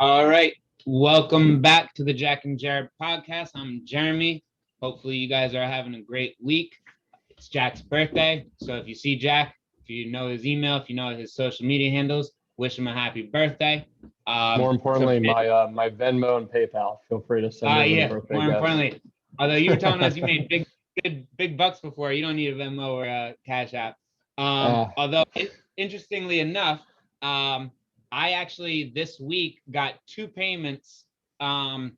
All right. Welcome back to the Jack and Jared podcast. I'm Jeremy. Hopefully, you guys are having a great week. It's Jack's birthday. So, if you see Jack, if you know his email, if you know his social media handles, wish him a happy birthday. More So, importantly, my Venmo and PayPal. Feel free to send over the yeah, birthday more gifts. importantly, although you were telling us you made big bucks before, you don't need a Venmo or a Cash App. Uh, Although, interestingly enough, I actually this week got two payments, um,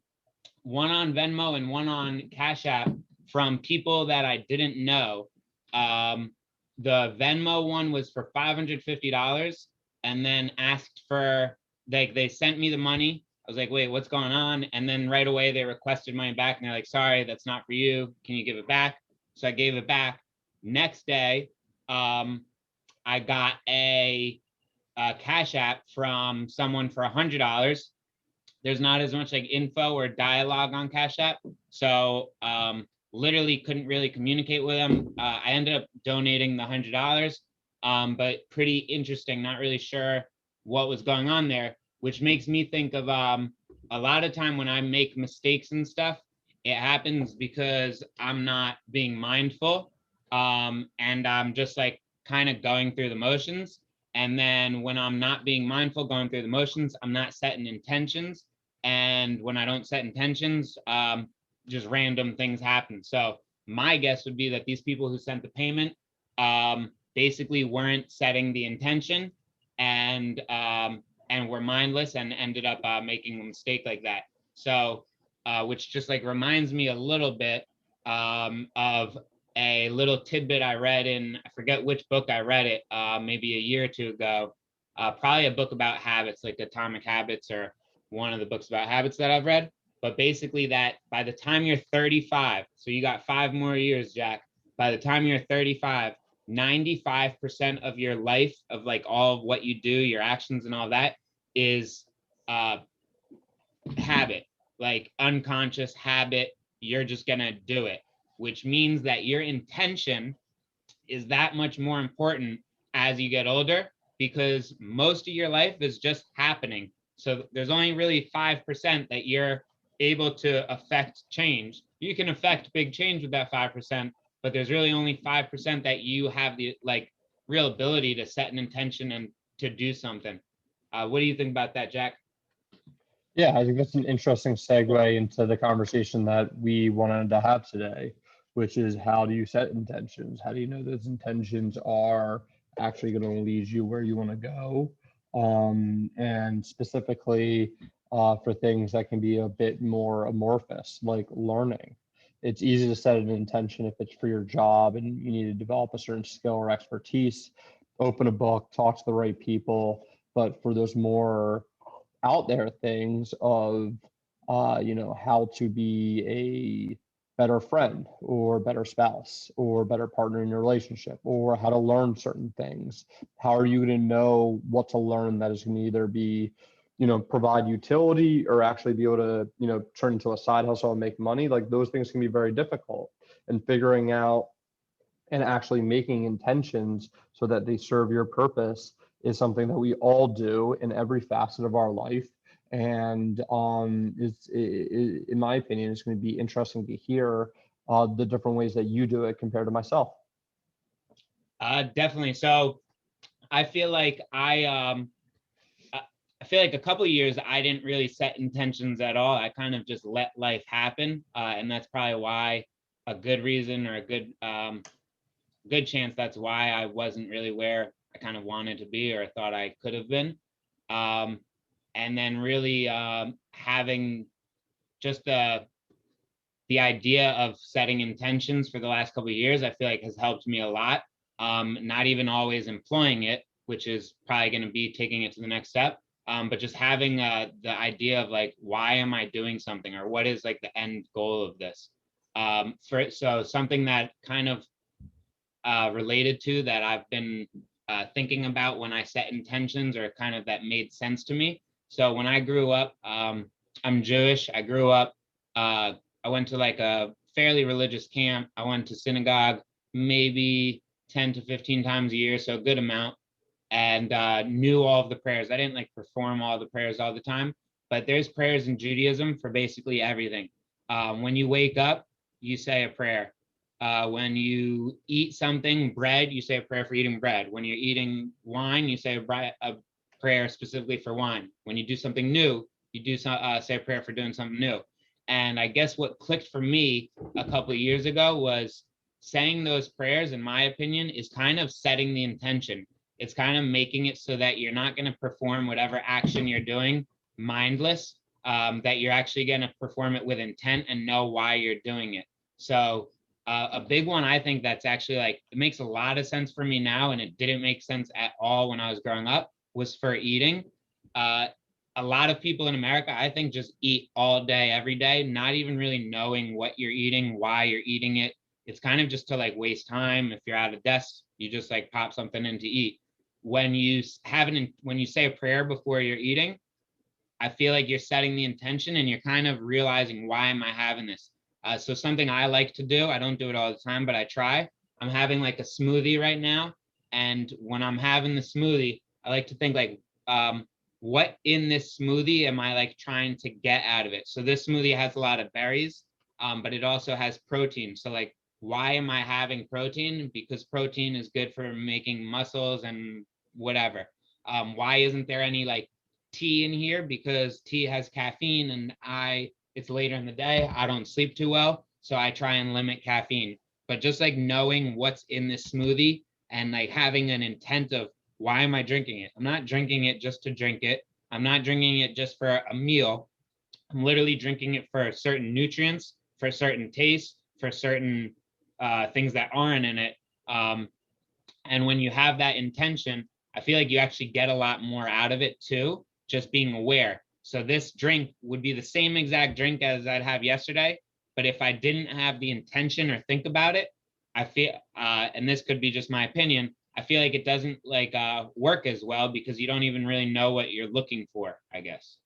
one on Venmo and one on Cash App from people that I didn't know. Um, the Venmo one was for $550 and then asked for, like, they sent me the money. I was like, wait, what's going on? And then right away they requested money back and they're like, sorry, that's not for you. Can you give it back? So I gave it back. Next day, I got a Cash App from someone for $100. There's not as much like info or dialogue on Cash App, so literally couldn't really communicate with them. I ended up donating the $100, but pretty interesting. Not really sure what was going on there, which makes me think of a lot of time when I make mistakes and stuff. It happens because I'm not being mindful, and I'm just like kind of going through the motions. And then when I'm not being mindful, going through the motions, I'm not setting intentions. And when I don't set intentions, just random things happen. So my guess would be that these people who sent the payment basically weren't setting the intention, and were mindless and ended up making a mistake like that. So which just like reminds me a little bit of a little tidbit I read in, I forget which book I read it, maybe a year or two ago. Probably a book about habits, like Atomic Habits, or one of the books about habits that I've read. But basically, that by the time you're 35, so you got 5 more years, Jack. By the time you're 35, 95% of your life, of like all of what you do, your actions and all that, is uh, habit, like unconscious habit. You're just gonna do it, which means that your intention is that much more important as you get older, because most of your life is just happening. So there's only really 5% that you're able to affect change. You can affect big change with that 5%, but there's really only 5% that you have the like real ability to set an intention and to do something. What do you think about that, Jack? yeah, I think that's an interesting segue into the conversation that we wanted to have today, which is how do you set intentions? How do you know those intentions are actually going to lead you where you want to go? And specifically for things that can be a bit more amorphous, like learning. It's easy to set an intention if it's for your job and you need to develop a certain skill or expertise, open a book, talk to the right people. But for those more out there things of how to be a better friend or better spouse or better partner in your relationship, or how to learn certain things. How are you going to know what to learn that is going to either be, provide utility or actually be able to, turn into a side hustle and make money? Like those things can be very difficult. And figuring out and actually making intentions so that they serve your purpose is something that we all do in every facet of our life. And in my opinion, it's going to be interesting to hear the different ways that you do it compared to myself. Definitely. So I feel like I feel like a couple of years I didn't really set intentions at all. I kind of just let life happen, and that's probably why, a good reason, or a good chance that's why I wasn't really where I kind of wanted to be or thought I could have been. Um, and then really having just the idea of setting intentions for the last couple of years, I feel like has helped me a lot. Not even always employing it, which is probably going to be taking it to the next step. But just having the idea of like, why am I doing something, or what is like the end goal of this? So something that kind of related to that I've been thinking about when I set intentions, or kind of that made sense to me. So when I grew up, I'm Jewish. I grew up, I went to like a fairly religious camp. I went to synagogue maybe 10 to 15 times a year, so a good amount, and knew all of the prayers. I didn't like perform all the prayers all the time, but there's prayers in Judaism for basically everything. When you wake up, you say a prayer. When you eat something, bread, you say a prayer for eating bread. When you're eating wine, you say a prayer specifically for wine. When you do something new, you do say a prayer for doing something new. And I guess what clicked for me a couple of years ago was saying those prayers, in my opinion, is kind of setting the intention. It's kind of making it so that you're not going to perform whatever action you're doing mindless, that you're actually going to perform it with intent and know why you're doing it. So a big one, I think that's actually like, it makes a lot of sense for me now, and it didn't make sense at all when I was growing up, was for eating. A lot of people in America, I think, just eat all day, every day, not even really knowing what you're eating, why you're eating it. It's kind of just to like waste time. If you're at a desk, you just like pop something in to eat. When you when you say a prayer before you're eating, I feel like you're setting the intention and you're kind of realizing, why am I having this? So something I like to do, I don't do it all the time, but I try. I'm having like a smoothie right now. And when I'm having the smoothie, I like to think like, what in this smoothie am I like trying to get out of it? So this smoothie has a lot of berries, but it also has protein. So like, why am I having protein? Because protein is good for making muscles and whatever. Why isn't there any like tea in here? Because tea has caffeine, and it's later in the day, I don't sleep too well, so I try and limit caffeine. But just like knowing what's in this smoothie and like having an intent of, why am I drinking it? I'm not drinking it just to drink it. I'm not drinking it just for a meal. I'm literally drinking it for certain nutrients, for certain tastes, for certain things that aren't in it. And when you have that intention, I feel like you actually get a lot more out of it too, just being aware. So this drink would be the same exact drink as I'd have yesterday, but if I didn't have the intention or think about it, I feel, and this could be just my opinion, I feel like it doesn't like work as well, because you don't even really know what you're looking for, I guess.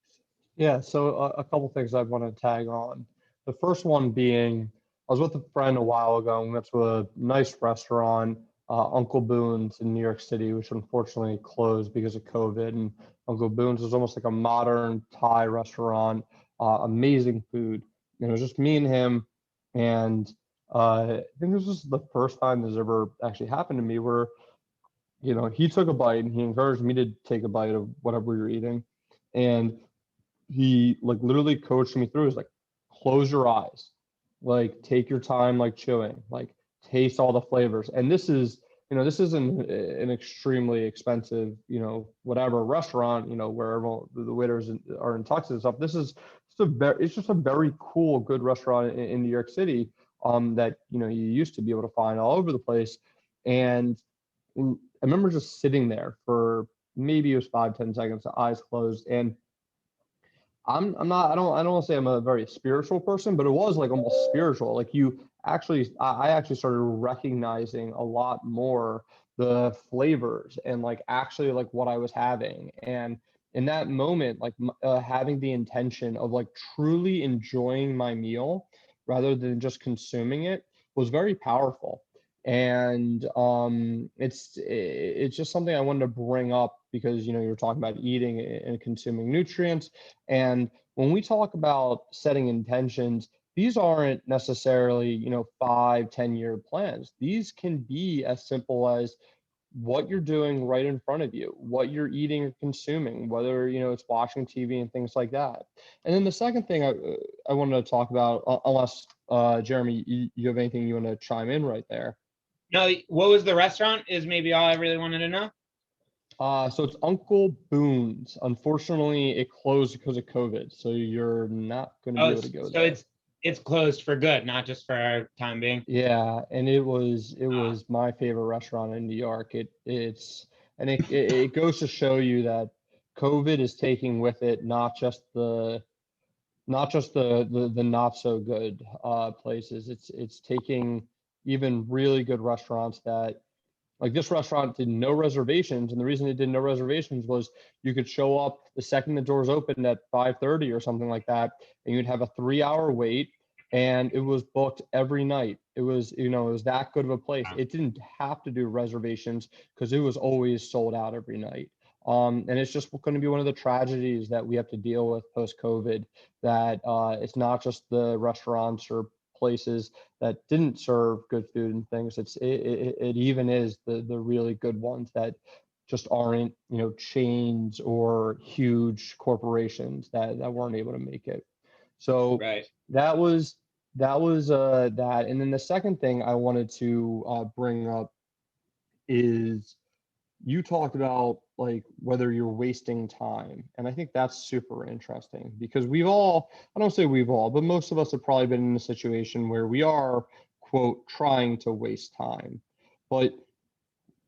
Yeah, so a couple things I want to tag on. The first one being, I was with a friend a while ago, and we went to a nice restaurant, Uncle Boone's in New York City, which unfortunately closed because of COVID. And Uncle Boone's is almost like a modern Thai restaurant, amazing food. And it was just me and him. And I think this was the first time this ever actually happened to me where, he took a bite and he encouraged me to take a bite of whatever we were eating. And he like literally coached me through. He's like, close your eyes, like take your time, like chewing, like taste all the flavors. And this isn't an extremely expensive, whatever restaurant, where the waiters are in tuxes and stuff. It's just a very cool, good restaurant in New York City, that you used to be able to find all over the place. And I remember just sitting there for maybe it was 5-10 seconds, eyes closed, and I'm not I don't want to say I'm a very spiritual person, but it was like almost spiritual. Like I actually started recognizing a lot more the flavors and like actually like what I was having. And in that moment, like having the intention of like truly enjoying my meal rather than just consuming it was very powerful. And it's just something I wanted to bring up because you were talking about eating and consuming nutrients. And when we talk about setting intentions, these aren't necessarily, 5-10 year plans. These can be as simple as what you're doing right in front of you, what you're eating or consuming, whether, it's watching TV and things like that. And then the second thing I wanted to talk about, unless, Jeremy, you have anything you want to chime in right there? No, what was the restaurant is maybe all I really wanted to know. So it's Uncle Boone's. Unfortunately, it closed because of COVID, so you're not going to be Oh, able to go so there. it's closed for good, not just for our time being. Yeah, and it Ah, was my favorite restaurant in New York. It goes to show you that COVID is taking with it not just the not so good places. It's taking even really good restaurants that, like, this restaurant did no reservations, and the reason it did no reservations was you could show up the second the doors opened at 5:30 or something like that, and you'd have a 3-hour wait, and it was booked every night. It was that good of a place. ah. It didn't have to do reservations because it was always sold out every night. And it's just going to be one of the tragedies that we have to deal with post-COVID, that it's not just the restaurants or places that didn't serve good food and things. It even is the really good ones that just aren't, chains or huge corporations that weren't able to make it. So Right. that was that. And then the second thing I wanted to bring up is, you talked about like whether you're wasting time. And I think that's super interesting, because I don't say we've all, but most of us have probably been in a situation where we are, quote, trying to waste time. But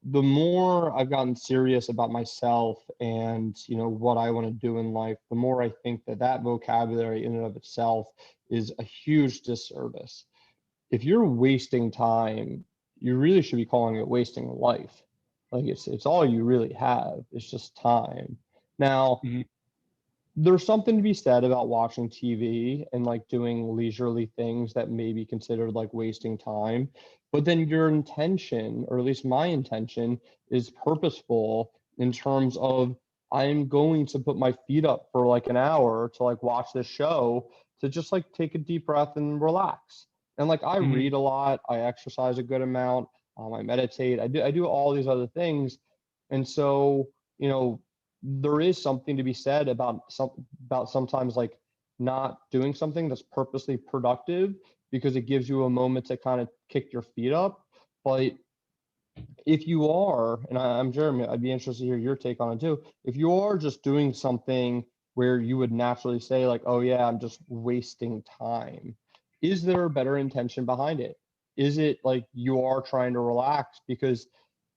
the more I've gotten serious about myself and, what I want to do in life, the more I think that vocabulary in and of itself is a huge disservice. If you're wasting time, you really should be calling it wasting life. Like, it's all you really have. It's just time. Now, Mhm. there's something to be said about watching TV and like doing leisurely things that may be considered like wasting time. But then your intention, or at least my intention, is purposeful in terms of, I'm going to put my feet up for like an hour to like watch this show, to just like take a deep breath and relax. And like, I Mhm. read a lot, I exercise a good amount, I meditate, I do all these other things. And so, there is something to be said about sometimes like not doing something that's purposely productive, because it gives you a moment to kind of kick your feet up. But if you are, and I'm Jeremy, I'd be interested to hear your take on it too. If you are just doing something where you would naturally say like, oh yeah, I'm just wasting time, is there a better intention behind it? Is it like you are trying to relax? Because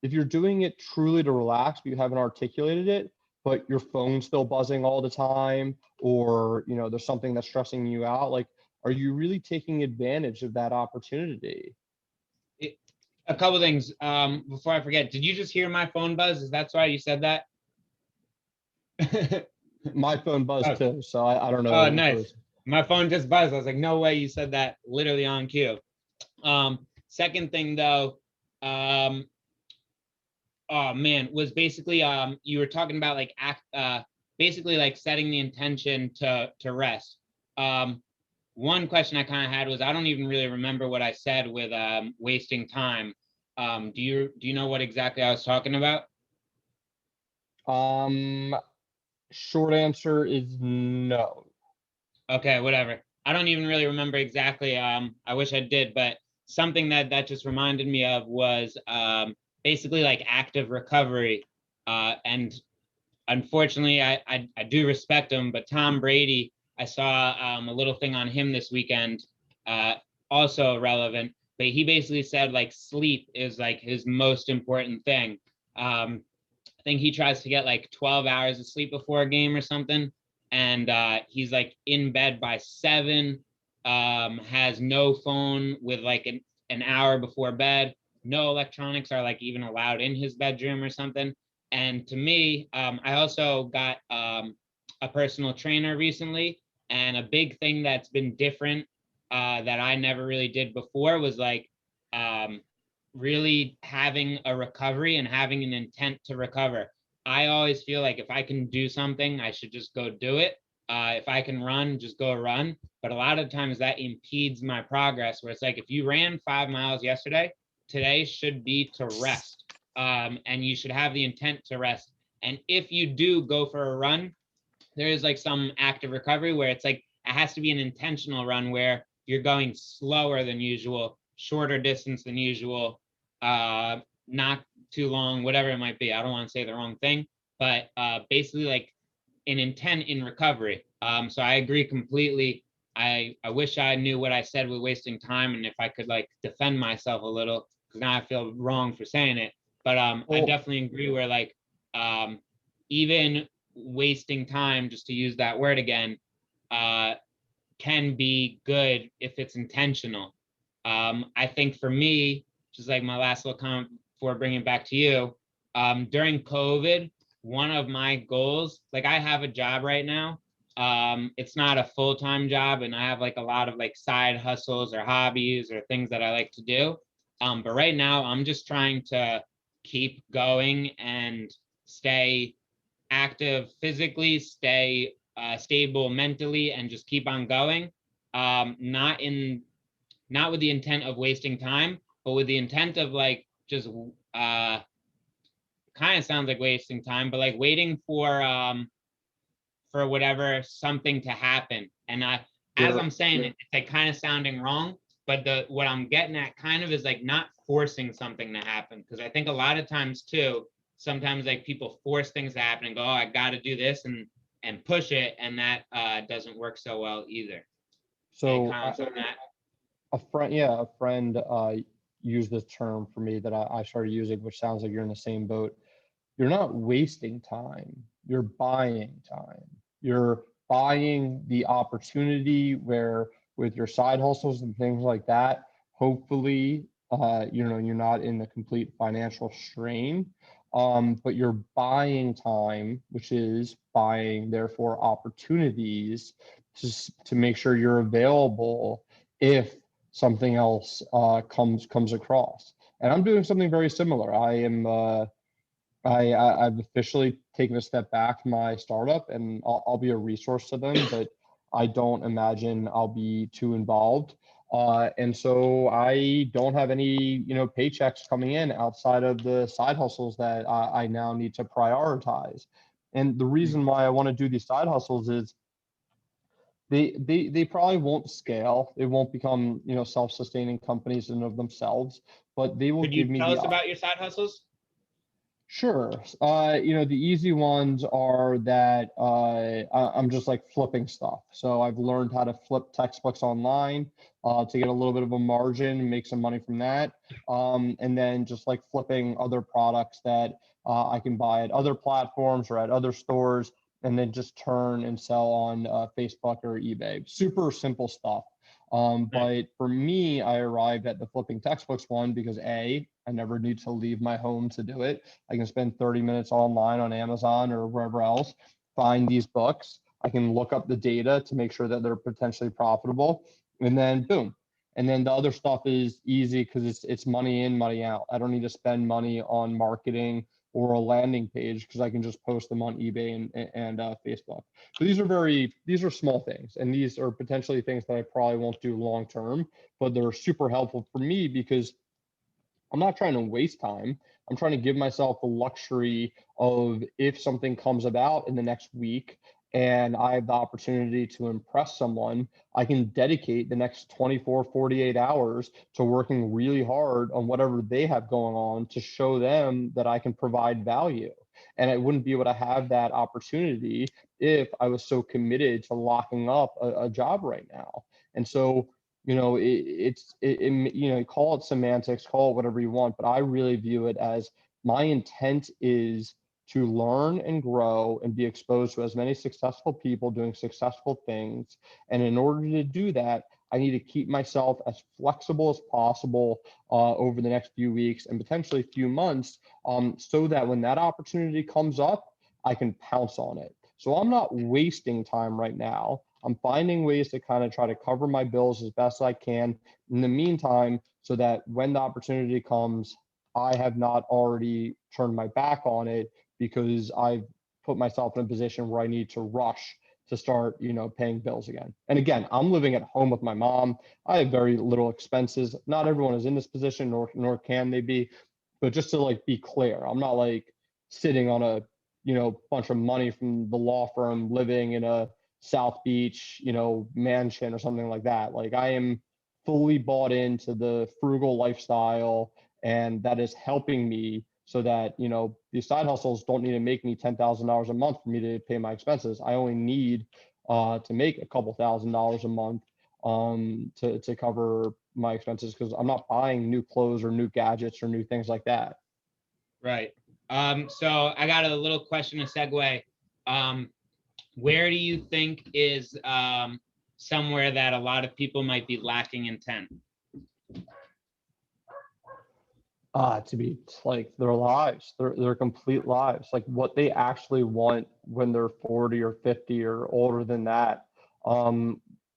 if you're doing it truly to relax, but you haven't articulated it, but your phone's still buzzing all the time, or there's something that's stressing you out, like, are you really taking advantage of that opportunity? It- a couple things before I forget. Did you just hear my phone buzz? Is that why you said that? My phone buzzed Oh, too, so I don't oh, know if it nice. was. My phone just buzzed. I was like, no way you said that literally on cue. Second thing though, um, oh man, was basically you were talking about like basically like setting the intention to rest. Um, one question I kind of had was, I don't even really remember what I said with wasting time. Do you know what exactly I was talking about? Um, Short answer is no. Okay, whatever. I don't even really remember exactly. I wish I did, but something that just reminded me of was basically like active recovery. And unfortunately, I do respect him, but Tom Brady, I saw a little thing on him this weekend, uh, also relevant. But he basically said like sleep is like his most important thing. I think he tries to get like 12 hours of sleep before a game or something, and he's like in bed by 7. Has no phone with like an hour before bed. No electronics are like even allowed in his bedroom or something. And to me, I also got a personal trainer recently, and a big thing that's been different that I never really did before was like um, really having a recovery and having an intent to recover. I always feel like if I can do something, I should just go do it. If I can run, just go run. But a lot of times that impedes my progress, where it's like if you ran 5 miles yesterday, today should be to rest. And you should have the intent to rest. And if you do go for a run, there is like some active recovery where it's like it has to be an intentional run where you're going slower than usual, shorter distance than usual, not too long, whatever it might be. I don't want to say the wrong thing, but basically like an intent in recovery. So I agree completely. I wish I knew what I said with wasting time, and if I could like defend myself a little, because now I feel wrong for saying it. But I Well, definitely agree where like um, even wasting time, just to use that word again, uh, can be good if it's intentional. I think for me, just like my last little comment before bringing it back to you, during COVID, one of my goals, like I have a job right now. It's not a full-time job, and I have like a lot of like side hustles or hobbies or things that I like to do. But right now, I'm just trying to keep going and stay active physically, stay stable mentally, and just keep on going. Not with the intent of wasting time, but with the intent of like just kind of sounds like wasting time, but like waiting for whatever something to happen. And as I'm saying, it's like kind of sounding wrong, but what I'm getting at kind of is like not forcing something to happen. Because I think a lot of times too, sometimes like people force things to happen and go, oh, I got to do this and push it, and that doesn't work so well either. So a friend used this term for me that I started using, which sounds like you're in the same boat. You're not wasting time, you're buying time. You're buying the opportunity where with your side hustles and things like that, hopefully, you're not in the complete financial strain, but you're buying time, which is buying, therefore, opportunities to make sure you're available if something else comes across. And I'm doing something very similar. I've officially taken a step back from my startup, and I'll be a resource to them, but I don't imagine I'll be too involved. And so I don't have any, paychecks coming in outside of the side hustles that I now need to prioritize. And the reason why I want to do these side hustles is they probably won't scale. They won't become, self-sustaining companies in of themselves, but they will Could you give me tell the us about your side hustles? Sure. The easy ones are that I'm just like flipping stuff. So I've learned how to flip textbooks online to get a little bit of a margin and make some money from that. And then just like flipping other products that I can buy at other platforms or at other stores, and then just turn and sell on Facebook or eBay. Super simple stuff. But for me, I arrived at the flipping textbooks one because I never need to leave my home to do it. I can spend 30 minutes online on Amazon or wherever else, find these books. I can look up the data to make sure that they're potentially profitable, and then boom. And then the other stuff is easy because it's money in, money out. I don't need to spend money on marketing or a landing page because I can just post them on eBay and Facebook. So these are small things, and these are potentially things that I probably won't do long term, but they're super helpful for me because I'm not trying to waste time. I'm trying to give myself the luxury of if something comes about in the next week and I have the opportunity to impress someone, I can dedicate the next 24, 48 hours to working really hard on whatever they have going on to show them that I can provide value. And I wouldn't be able to have that opportunity if I was so committed to locking up a job right now. And so call it semantics, call it whatever you want, but I really view it as my intent is to learn and grow and be exposed to as many successful people doing successful things. And in order to do that, I need to keep myself as flexible as possible over the next few weeks and potentially few months, so that when that opportunity comes up, I can pounce on it. So I'm not wasting time right now. I'm finding ways to kind of try to cover my bills as best I can in the meantime, so that when the opportunity comes, I have not already turned my back on it because I've put myself in a position where I need to rush to start, paying bills again. And again, I'm living at home with my mom. I have very little expenses. Not everyone is in this position, nor can they be. But just to like be clear, I'm not like sitting on a bunch of money from the law firm living in a South Beach, mansion or something like that. Like I am fully bought into the frugal lifestyle, and that is helping me so that, these side hustles don't need to make me $10,000 a month for me to pay my expenses. I only need to make a couple $1,000s a month to cover my expenses because I'm not buying new clothes or new gadgets or new things like that. Right. So I got a little question to segue. Where do you think is somewhere that a lot of people might be lacking intent? To be like their lives, their complete lives, like what they actually want when they're 40 or 50 or older than that.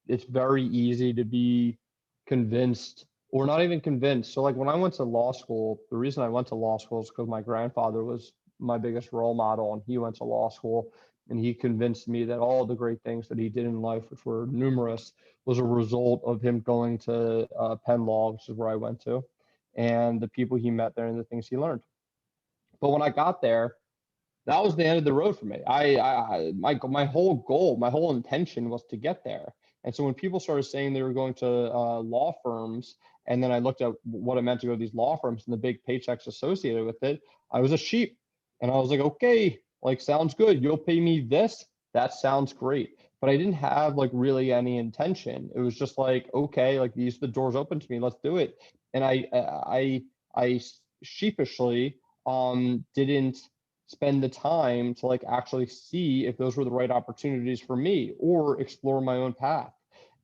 It's very easy to be convinced or not even convinced. So like when I went to law school, the reason I went to law school is because my grandfather was my biggest role model, and he went to law school, and he convinced me that all the great things that he did in life, which were numerous, was a result of him going to Penn Law, which is where I went to, and the people he met there and the things he learned. But when I got there, that was the end of the road for me. My whole goal, my whole intention was to get there. And so when people started saying they were going to law firms, and then I looked at what it meant to go to these law firms and the big paychecks associated with it, I was a sheep. And I was like, okay, like, sounds good. You'll pay me this. That sounds great. But I didn't have like really any intention. It was just like, okay, like, these are the doors open to me. Let's do it. And I sheepishly didn't spend the time to like actually see if those were the right opportunities for me or explore my own path.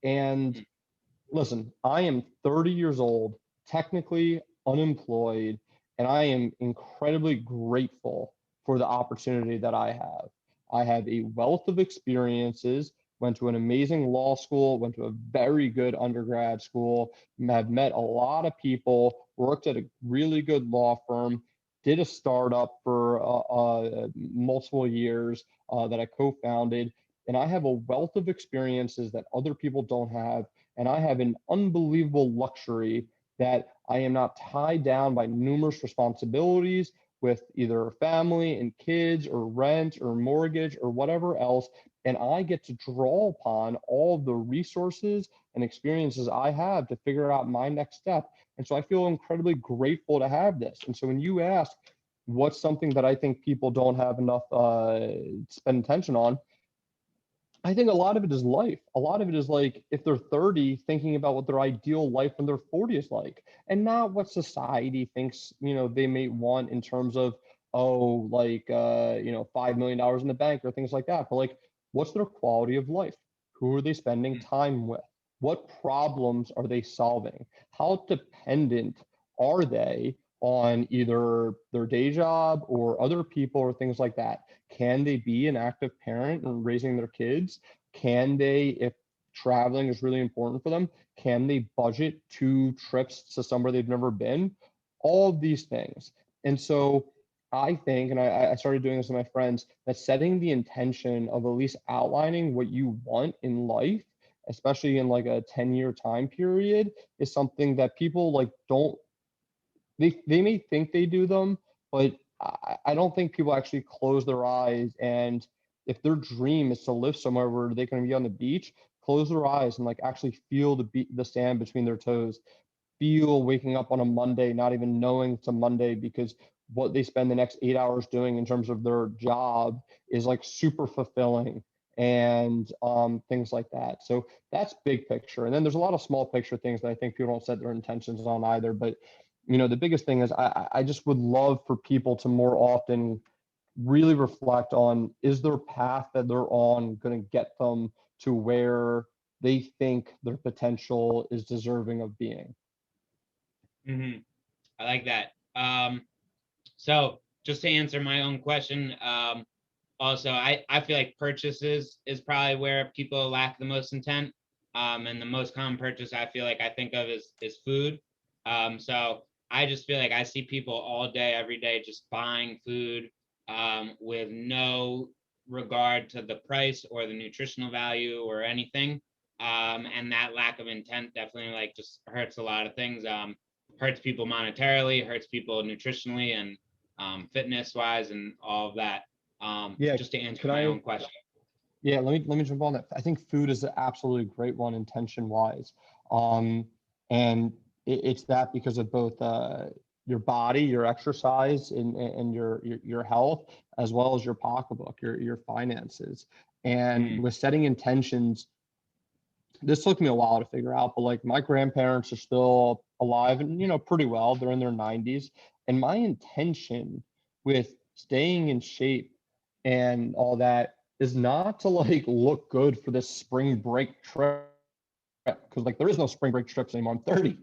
And listen, I am 30 years old, technically unemployed, and I am incredibly grateful for the opportunity that I have. I have a wealth of experiences, went to an amazing law school, went to a very good undergrad school, have met a lot of people, worked at a really good law firm, did a startup for multiple years that I co-founded, and I have a wealth of experiences that other people don't have, and I have an unbelievable luxury that I am not tied down by numerous responsibilities with either family and kids or rent or mortgage or whatever else, and I get to draw upon all the resources and experiences I have to figure out my next step. And so I feel incredibly grateful to have this. And so when you ask what's something that I think people don't have enough spend attention on, I think a lot of it is life. A lot of it is like, if they're 30, thinking about what their ideal life when they're 40 is like, and not what society thinks, they may want in terms of, oh, like, $5 million in the bank or things like that. But like, what's their quality of life? Who are they spending time with? What problems are they solving? How dependent are they on either their day job or other people or things like that? Can they be an active parent and raising their kids? Can they, if traveling is really important for them, can they budget 2 trips to somewhere they've never been? All of these things. And so I think, and I started doing this with my friends, that setting the intention of at least outlining what you want in life, especially in like a 10-year time period, is something that people like don't, they may think they do them, but I don't think people actually close their eyes. And if their dream is to live somewhere where they can be on the beach, close their eyes and like actually feel the sand between their toes, feel waking up on a Monday, not even knowing it's a Monday, because what they spend the next 8 hours doing in terms of their job is like super fulfilling, and things like that. So that's big picture. And then there's a lot of small picture things that I think people don't set their intentions on either. But the biggest thing is I just would love for people to more often really reflect on, is their path that they're on going to get them to where they think their potential is deserving of being. I like that. So just to answer my own question, also, I feel like purchases is probably where people lack the most intent. And the most common purchase I feel like I think of is food. So I just feel like I see people all day, every day, just buying food with no regard to the price or the nutritional value or anything. And that lack of intent definitely like just hurts a lot of things. Hurts people monetarily, hurts people nutritionally and fitness wise and all of that. Yeah, just to answer my own question. Yeah, let me jump on that. I think food is an absolutely great one, intention wise. And it's that because of both your body, your exercise, and your health, as well as your pocketbook, your finances. And with setting intentions, this took me a while to figure out, but like, my grandparents are still alive and pretty well. They're in their 90s. And my intention with staying in shape and all that is not to like look good for this spring break trip, because like there is no spring break trips anymore. I'm 30.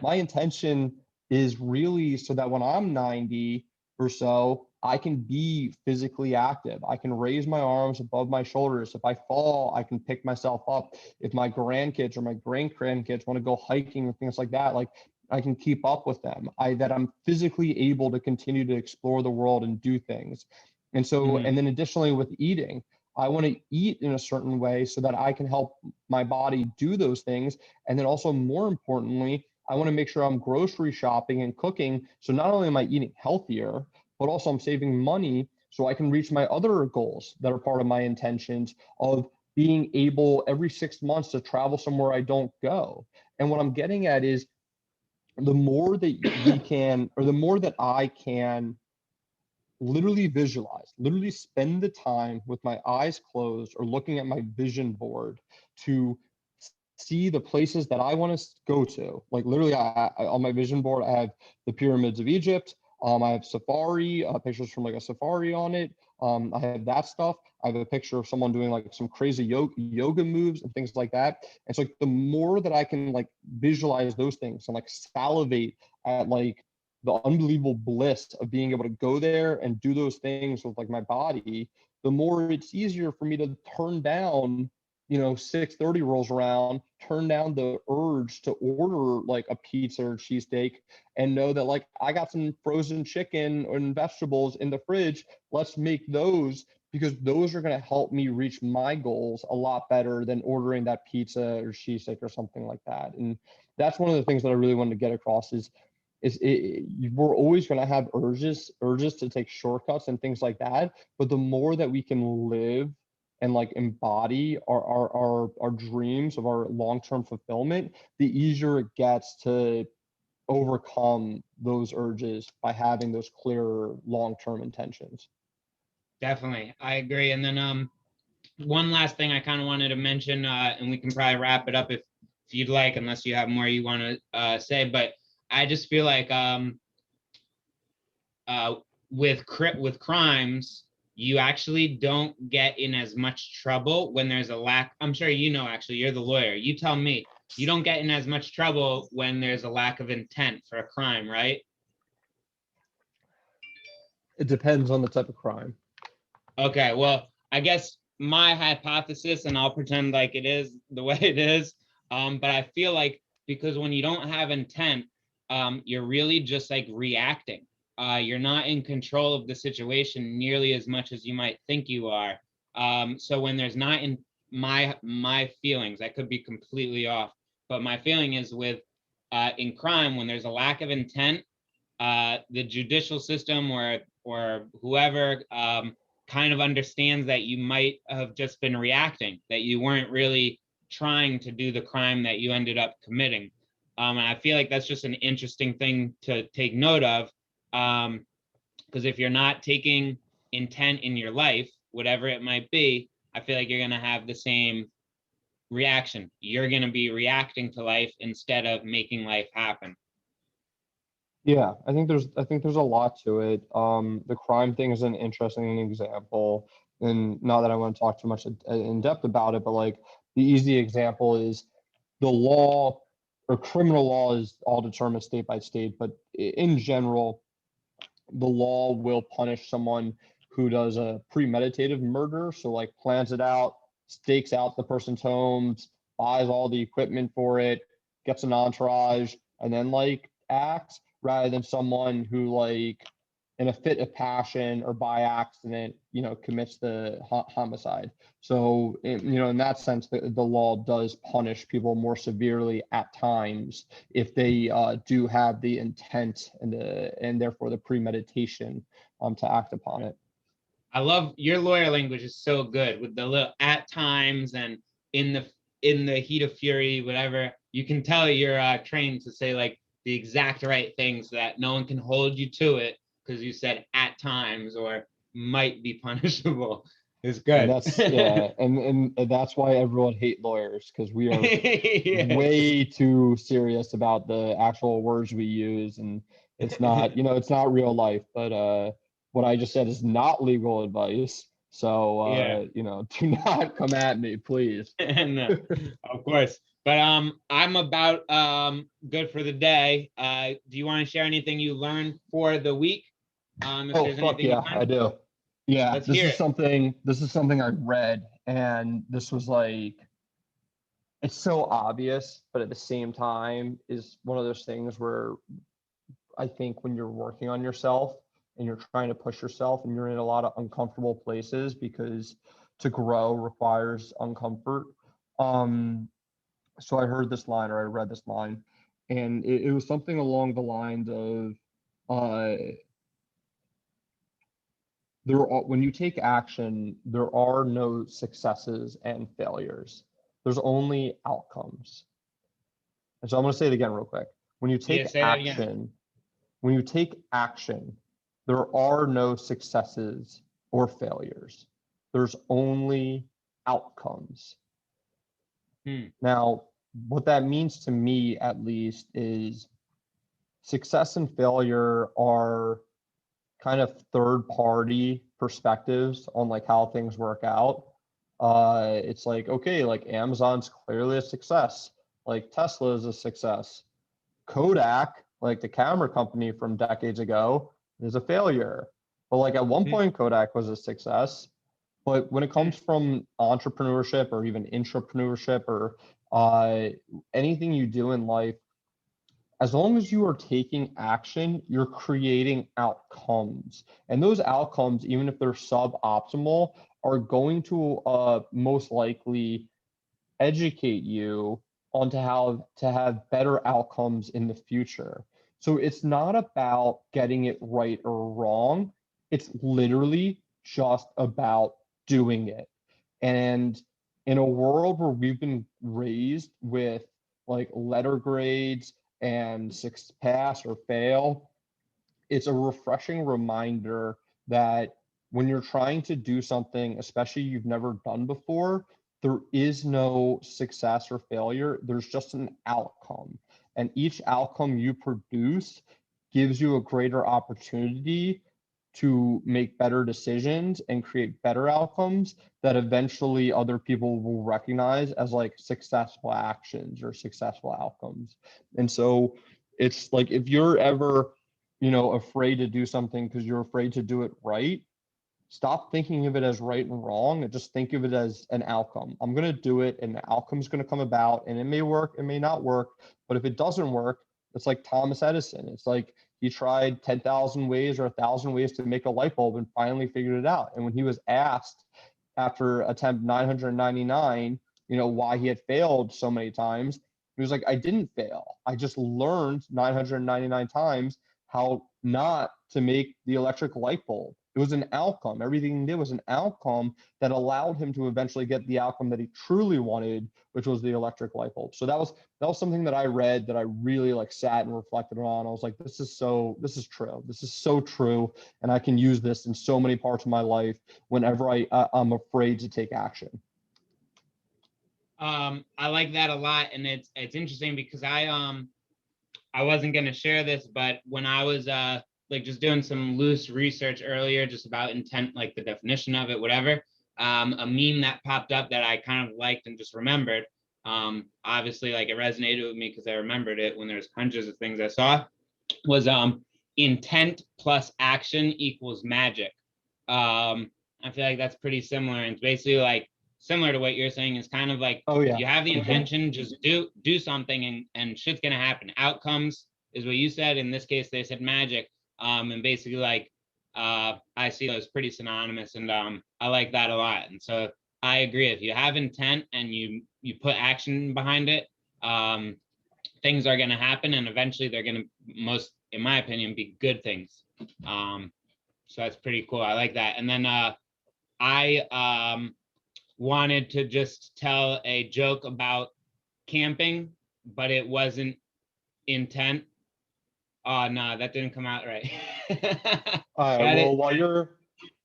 My intention is really so that when I'm 90 or so, I can be physically active. I can raise my arms above my shoulders. If I fall, I can pick myself up. If my grandkids or my great grandkids want to go hiking and things like that, like, I can keep up with them, that I'm physically able to continue to explore the world and do things. And so, Mhm. and then additionally with eating, I want to eat in a certain way so that I can help my body do those things. And then also, more importantly, I want to make sure I'm grocery shopping and cooking. So not only am I eating healthier, but also I'm saving money so I can reach my other goals that are part of my intentions of being able every 6 months to travel somewhere I don't go. And what I'm getting at is the more that we can, or the more that I can literally visualize, literally spend the time with my eyes closed or looking at my vision board to see the places that I want to go to. Like literally, on my vision board, I have the pyramids of Egypt. I have safari pictures from like a safari on it. I have that stuff. I have a picture of someone doing like some crazy yoga moves and things like that. And so like, the more that I can like visualize those things and like salivate at like the unbelievable bliss of being able to go there and do those things with like my body, the more it's easier for me to turn down, 6:30 rolls around, turn down the urge to order like a pizza or cheesesteak and know that like I got some frozen chicken and vegetables in the fridge. Let's make those, because those are going to help me reach my goals a lot better than ordering that pizza or cheesesteak or something like that. And that's one of the things that I really wanted to get across we're always going to have urges to take shortcuts and things like that, but the more that we can live and like embody our dreams of our long-term fulfillment, the easier it gets to overcome those urges by having those clearer long-term intentions. Definitely, I agree. And then one last thing I kind of wanted to mention, and we can probably wrap it up if you'd like, unless you have more you want to say. But I just feel like with crimes, you actually don't get in as much trouble when there's a lack. I'm sure you know. Actually, you're the lawyer. You tell me. You don't get in as much trouble when there's a lack of intent for a crime, right? It depends on the type of crime. Okay, well, I guess my hypothesis, and I'll pretend like it is the way it is, but I feel like because when you don't have intent, you're really just like reacting. You're not in control of the situation nearly as much as you might think you are. So when there's not in my feelings, I could be completely off, but my feeling is with in crime, when there's a lack of intent, the judicial system or whoever kind of understands that you might have just been reacting, that you weren't really trying to do the crime that you ended up committing. And I feel like that's just an interesting thing to take note of. Because if you're not taking intent in your life, whatever it might be, I feel like you're going to have the same reaction. You're going to be reacting to life instead of making life happen. Yeah, I think there's a lot to it. The crime thing is an interesting example, and not that I want to talk too much in depth about it, but like the easy example is the law or criminal law is all determined state by state, but in general, the law will punish someone who does a premeditative murder. So like plans it out, stakes out the person's homes, buys all the equipment for it, gets an entourage, and then like acts, rather than someone who like in a fit of passion or by accident, commits the homicide. So, in that sense, the law does punish people more severely at times if they do have the intent and therefore the premeditation to act upon it. I love your lawyer language is so good with the little at times and in the heat of fury, whatever. You can tell you're trained to say like the exact right things so that no one can hold you to it because you said at times or might be punishable. It's And good. that's yeah, and that's why everyone hate lawyers, because we are Yes. way too serious about the actual words we use, and it's not real life. But what I just said is not legal advice. So Yeah. do not come at me, please. No, of course. But I'm about good for the day. Do you want to share anything you learned for the week? If Oh there's fuck anything you yeah, I learned, do. Yeah, let's hear it. this is something I read, and this was like it's so obvious, but at the same time is one of those things where I think when you're working on yourself and you're trying to push yourself and you're in a lot of uncomfortable places, because to grow requires uncomfort. Um, so I heard this line, or I read this line, and it was something along the lines of, uh, when you take action, there are no successes and failures. There's only outcomes. And so I'm going to say it again real quick. When you Yeah, take say that again. action, when you take action, there are no successes or failures. There's only outcomes. Now, what that means to me, at least, is success and failure are kind of third party perspectives on like how things work out. It's like, okay, like Amazon's clearly a success, like Tesla is a success. Kodak, like the camera company from decades ago, is a failure. But like at one point, Kodak was a success. But when it comes from entrepreneurship or even intrapreneurship or anything you do in life, as long as you are taking action, you're creating outcomes. And those outcomes, even if they're suboptimal, are going to most likely educate you on to how to have better outcomes in the future. So it's not about getting it right or wrong. It's literally just about doing it. And in a world where we've been raised with like letter grades and pass or fail, it's a refreshing reminder that when you're trying to do something, especially you've never done before, there is no success or failure. There's just an outcome. And each outcome you produce gives you a greater opportunity to make better decisions and create better outcomes that eventually other people will recognize as like successful actions or successful outcomes. And so it's like if you're ever, afraid to do something because you're afraid to do it right, stop thinking of it as right and wrong and just think of it as an outcome. I'm going to do it and the outcome is going to come about, and it may work, it may not work. But if it doesn't work, it's like Thomas Edison. It's like he tried 10,000 ways or 1,000 ways to make a light bulb and finally figured it out. And when he was asked after attempt 999, why he had failed so many times, he was like, I didn't fail. I just learned 999 times how not to make the electric light bulb. It was an outcome. Everything he did was an outcome that allowed him to eventually get the outcome that he truly wanted, which was the electric light bulb. So that was something that I read that I really like sat and reflected on. I was like, this is true. This is so true. And I can use this in so many parts of my life whenever I'm afraid to take action. I like that a lot. And it's interesting because I wasn't going to share this, but when I was like just doing some loose research earlier, just about intent, like the definition of it, whatever, a meme that popped up that I kind of liked and just remembered. Obviously, like it resonated with me because I remembered it when there's hundreds of things I saw, was intent plus action equals magic. I feel like that's pretty similar. And it's basically like similar to what you're saying. Is kind of like, Oh yeah. if you have the intention, just do something and shit's gonna happen. Outcomes is what you said. In this case, they said magic. And basically like I see those pretty synonymous, and I like that a lot. And so I agree. If you have intent and you put action behind it, things are gonna happen, and eventually they're gonna, most in my opinion, be good things. So that's pretty cool. I like that. And then I wanted to just tell a joke about camping, but it wasn't intent. Oh no, that didn't come out right. All right. Got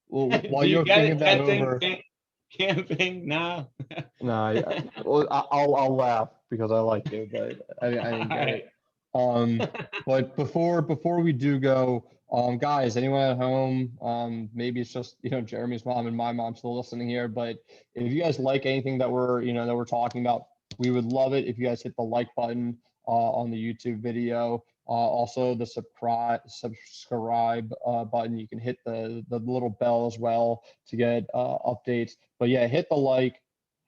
Well, it? while Do you you're get thinking it? that over, Camping? No. no, well, I'll laugh because I like you, but I didn't get it. But before we do go, guys, anyone at home, maybe it's just Jeremy's mom and my mom still listening here, but if you guys like anything that we're talking about, we would love it if you guys hit the like button on the YouTube video. Also the subscribe button. You can hit the little bell as well to get updates. But yeah, hit the like,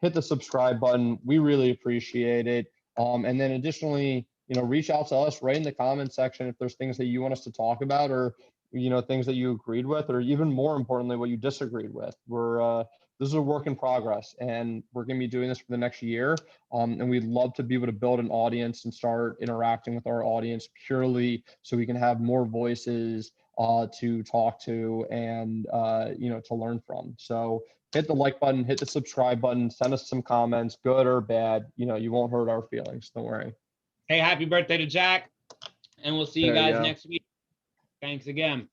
hit the subscribe button. We really appreciate it. And then additionally, reach out to us right in the comment section if there's things that you want us to talk about, or things that you agreed with, or even more importantly, what you disagreed with. This is a work in progress, and we're going to be doing this for the next year. And we'd love to be able to build an audience and start interacting with our audience purely so we can have more voices to talk to and to learn from. So hit the like button, hit the subscribe button, send us some comments, good or bad. You won't hurt our feelings. Don't worry. Hey, happy birthday to Jack. And we'll see you There you guys go. next week. Thanks again.